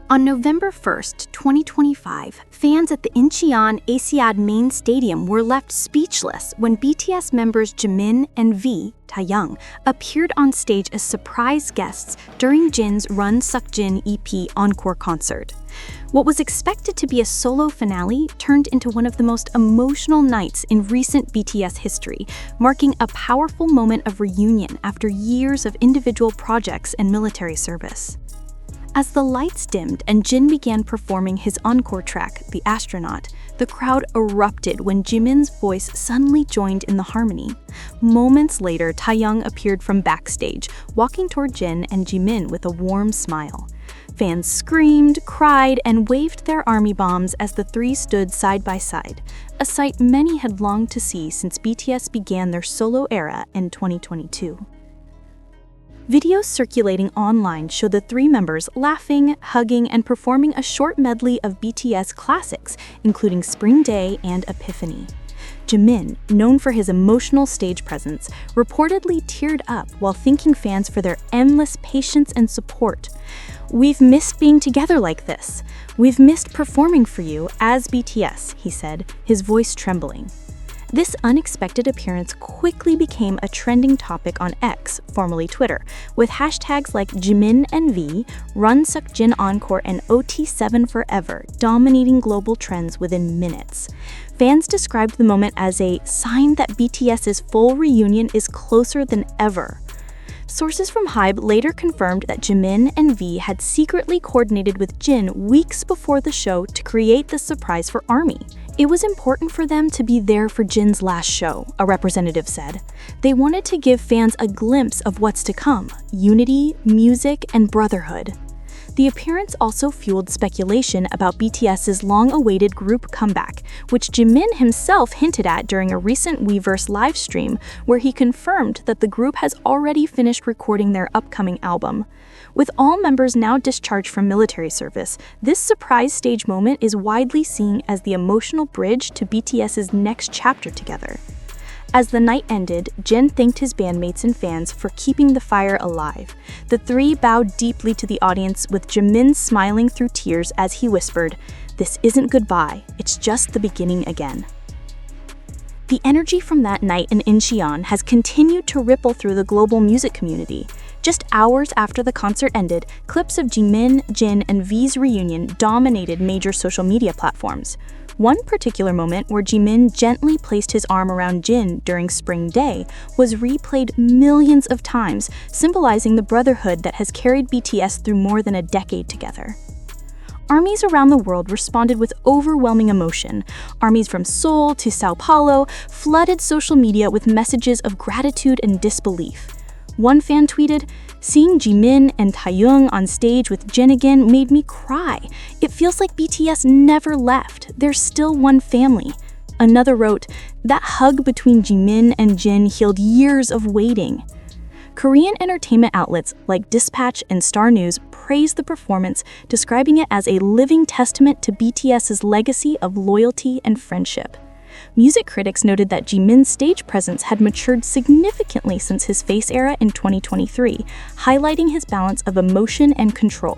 On November 1st, 2025, fans at the Incheon Asiad main stadium were left speechless when BTS members Jimin and taehyung appeared on stage as surprise guests during Jin's Run Suk Jin EP encore concert. What was expected to be a solo finale turned into one of the most emotional nights in recent BTS history, marking a powerful moment of reunion after years of individual projects and military service. As the lights dimmed and Jin began performing his encore track, The Astronaut, the crowd erupted when Jimin's voice suddenly joined in the harmony. Moments later, Taehyung appeared from backstage, walking toward Jin and Jimin with a warm smile. Fans screamed, cried, and waved their army bombs as the three stood side by side, a sight many had longed to see since BTS began their solo era in 2022. Videos circulating online show the three members laughing, hugging, and performing a short medley of BTS classics, including Spring Day and Epiphany. Jimin, known for his emotional stage presence, reportedly teared up while thanking fans for their endless patience and support. "We've missed being together like this. We've missed performing for you as BTS," he said, his voice trembling. This unexpected appearance quickly became a trending topic on X, formerly Twitter, with hashtags like Jimin and Run Suk Jin Encore, and OT7 Forever dominating global trends within minutes. Fans described the moment as a sign that BTS's full reunion is closer than ever. Sources from HYBE later confirmed that Jimin and had secretly coordinated with Jin weeks before the show to create the surprise for ARMY. It was important for them to be there for Jin's last show, a representative said. They wanted to give fans a glimpse of what's to come: unity, music, and brotherhood. The appearance also fueled speculation about BTS's long-awaited group comeback, which Jimin himself hinted at during a recent Weverse livestream, where he confirmed that the group has already finished recording their upcoming album. With all members now discharged from military service, this surprise stage moment is widely seen as the emotional bridge to BTS's next chapter together. As the night ended, Jin thanked his bandmates and fans for keeping the fire alive. The three bowed deeply to the audience, with Jimin smiling through tears as he whispered, "This isn't goodbye, it's just the beginning again." The energy from that night in Incheon has continued to ripple through the global music community. Just hours after the concert ended, clips of Jimin, Jin, and V's reunion dominated major social media platforms. One particular moment where Jimin gently placed his arm around Jin during Spring Day was replayed millions of times, symbolizing the brotherhood that has carried BTS through more than a decade together. Armies around the world responded with overwhelming emotion. Armies from Seoul to Sao Paulo flooded social media with messages of gratitude and disbelief. One fan tweeted, "Seeing Jimin and Taehyung on stage with Jin again made me cry. It feels like BTS never left. They're still one family." Another wrote, "That hug between Jimin and Jin healed years of waiting." Korean entertainment outlets like Dispatch and Star News praised the performance, describing it as a living testament to BTS's legacy of loyalty and friendship. Music critics noted that Jimin's stage presence had matured significantly since his Face era in 2023, highlighting his balance of emotion and control.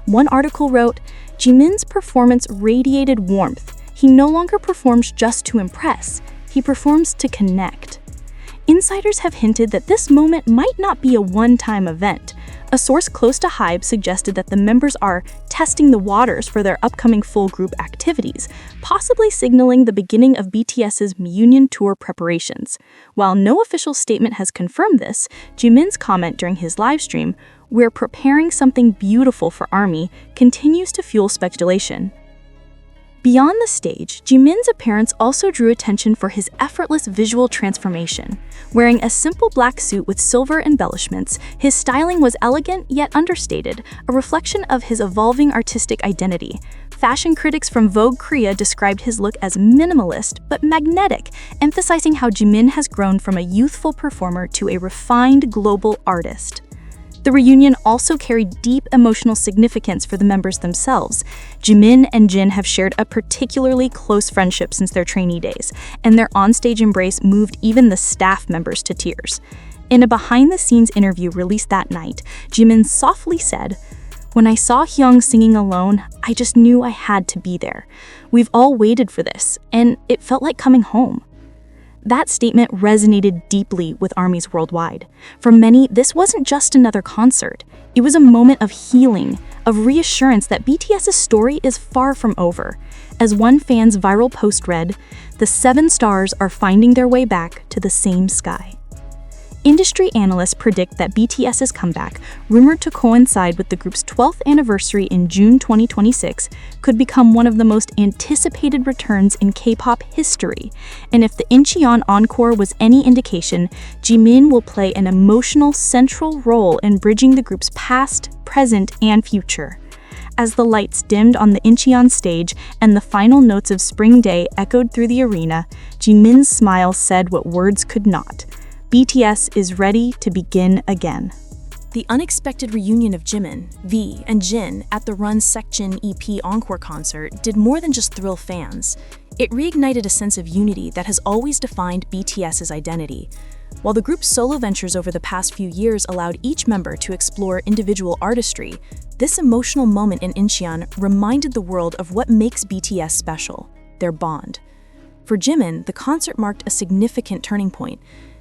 One article wrote, "Jimin's performance radiated warmth. He no longer performs just to impress, he performs to connect." Insiders have hinted that this moment might not be a one-time event. A source close to HYBE suggested that the members are testing the waters for their upcoming full group activities, possibly signaling the beginning of BTS's reunion tour preparations. While no official statement has confirmed this, Jimin's comment during his livestream, "We're preparing something beautiful for ARMY," continues to fuel speculation. Beyond the stage, Jimin's appearance also drew attention for his effortless visual transformation. Wearing a simple black suit with silver embellishments, his styling was elegant yet understated, a reflection of his evolving artistic identity. Fashion critics from Vogue Korea described his look as minimalist but magnetic, emphasizing how Jimin has grown from a youthful performer to a refined global artist. The reunion also carried deep emotional significance for the members themselves. Jimin and Jin have shared a particularly close friendship since their trainee days, and their onstage embrace moved even the staff members to tears. In a behind-the-scenes interview released that night, Jimin softly said, When I saw Hyung singing alone, I just knew I had to be there. We've all waited for this, and it felt like coming home. That statement resonated deeply with ARMYs worldwide. For many, this wasn't just another concert. It was a moment of healing, of reassurance that BTS's story is far from over. As one fan's viral post read, "The 7 stars are finding their way back to the same sky." Industry analysts predict that BTS's comeback, rumored to coincide with the group's 12th anniversary in June 2026, could become one of the most anticipated returns in K-pop history. And if the Incheon encore was any indication, Jimin will play an emotional, central role in bridging the group's past, present, and future. As the lights dimmed on the Incheon stage and the final notes of Spring Day echoed through the arena, Jimin's smile said what words could not. BTS is ready to begin again. The unexpected reunion of Jimin, V, and Jin at the Run Section EP Encore concert did more than just thrill fans. It reignited a sense of unity that has always defined BTS's identity. While the group's solo ventures over the past few years allowed each member to explore individual artistry, this emotional moment in Incheon reminded the world of what makes BTS special: their bond. For Jimin, the concert marked a significant turning point.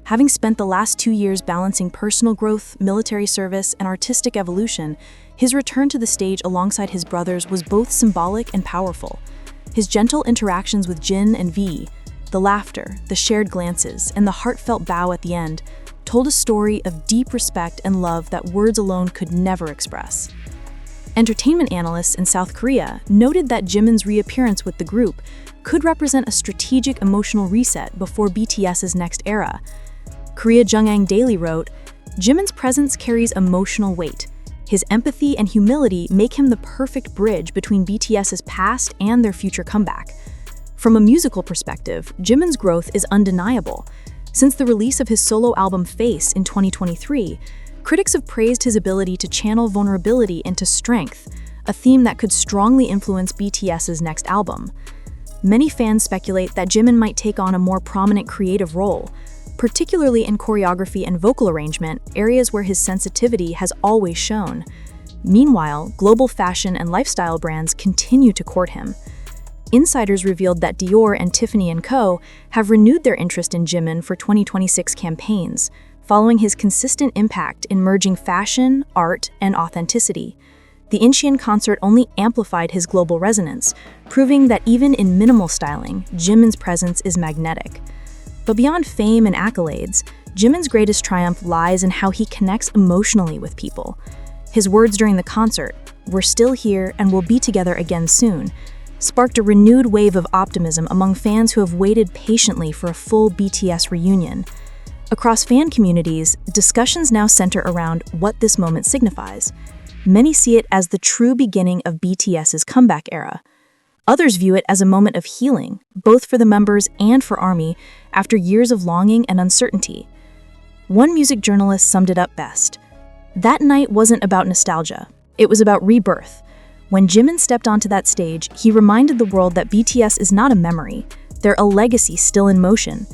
Having spent the last 2 years balancing personal growth, military service, and artistic evolution, his return to the stage alongside his brothers was both symbolic and powerful. His gentle interactions with Jin and V, the laughter, the shared glances, and the heartfelt bow at the end, told a story of deep respect and love that words alone could never express. Entertainment analysts in South Korea noted that Jimin's reappearance with the group could represent a strategic emotional reset before BTS's next era. Korea Jungang Daily wrote, "Jimin's presence carries emotional weight. His empathy and humility make him the perfect bridge between BTS's past and their future comeback." From a musical perspective, Jimin's growth is undeniable. Since the release of his solo album Face in 2023, critics have praised his ability to channel vulnerability into strength, a theme that could strongly influence BTS's next album. Many fans speculate that Jimin might take on a more prominent creative role, particularly in choreography and vocal arrangement, areas where his sensitivity has always shown. Meanwhile, global fashion and lifestyle brands continue to court him. Insiders revealed that Dior and Tiffany & Co. have renewed their interest in Jimin for 2026 campaigns, following his consistent impact in merging fashion, art, and authenticity. The Incheon concert only amplified his global resonance, proving that even in minimal styling, Jimin's presence is magnetic. But beyond fame and accolades, Jimin's greatest triumph lies in how he connects emotionally with people. His words during the concert, "We're still here and we'll be together again soon," sparked a renewed wave of optimism among fans who have waited patiently for a full BTS reunion. Across fan communities, discussions now center around what this moment signifies. Many see it as the true beginning of BTS's comeback era. Others view it as a moment of healing, both for the members and for ARMY, after years of longing and uncertainty. One music journalist summed it up best. "That night wasn't about nostalgia, it was about rebirth. When Jimin stepped onto that stage, he reminded the world that BTS is not a memory, they're a legacy still in motion."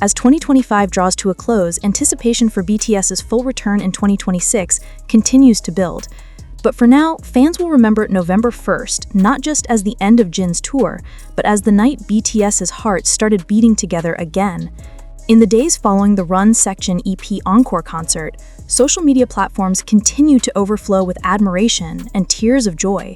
As 2025 draws to a close, anticipation for BTS's full return in 2026 continues to build. But for now, fans will remember November 1st, not just as the end of Jin's tour, but as the night BTS's heart started beating together again. In the days following the Run Section EP Encore concert, social media platforms continued to overflow with admiration and tears of joy.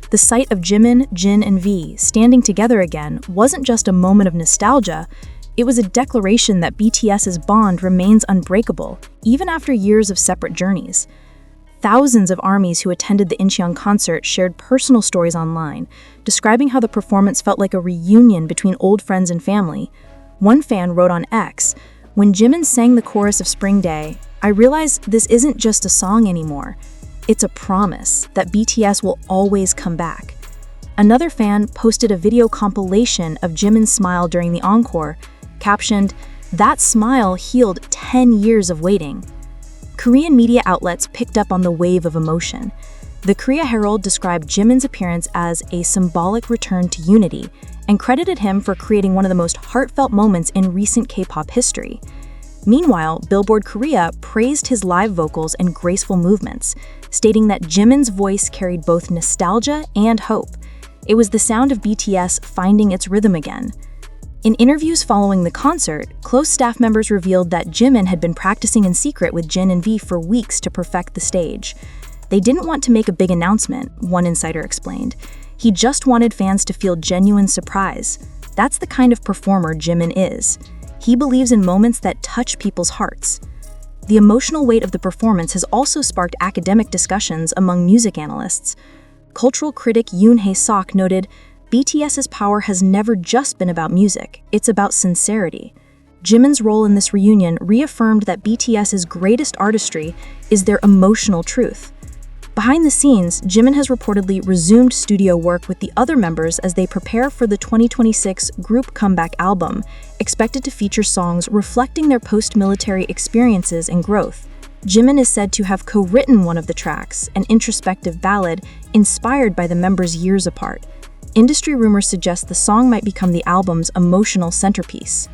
The sight of Jimin, Jin, and V standing together again wasn't just a moment of nostalgia, it was a declaration that BTS's bond remains unbreakable, even after years of separate journeys. Thousands of ARMYs who attended the Incheon concert shared personal stories online, describing how the performance felt like a reunion between old friends and family. One fan wrote on X, "When Jimin sang the chorus of Spring Day, I realized this isn't just a song anymore. It's a promise that BTS will always come back." Another fan posted a video compilation of Jimin's smile during the encore, captioned, "That smile healed 10 years of waiting." Korean media outlets picked up on the wave of emotion. The Korea Herald described Jimin's appearance as a symbolic return to unity and credited him for creating one of the most heartfelt moments in recent K-pop history. Meanwhile, Billboard Korea praised his live vocals and graceful movements, stating that Jimin's voice carried both nostalgia and hope. It was the sound of BTS finding its rhythm again. In interviews following the concert, close staff members revealed that Jimin had been practicing in secret with Jin and V for weeks to perfect the stage. They didn't want to make a big announcement, one insider explained. He just wanted fans to feel genuine surprise. That's the kind of performer Jimin is. He believes in moments that touch people's hearts. The emotional weight of the performance has also sparked academic discussions among music analysts. Cultural critic Yoon Hae-sok noted, BTS's power has never just been about music, it's about sincerity. Jimin's role in this reunion reaffirmed that BTS's greatest artistry is their emotional truth. Behind the scenes, Jimin has reportedly resumed studio work with the other members as they prepare for the 2026 group comeback album, expected to feature songs reflecting their post-military experiences and growth. Jimin is said to have co-written one of the tracks, an introspective ballad inspired by the members' years apart. Industry rumors suggest the song might become the album's emotional centerpiece.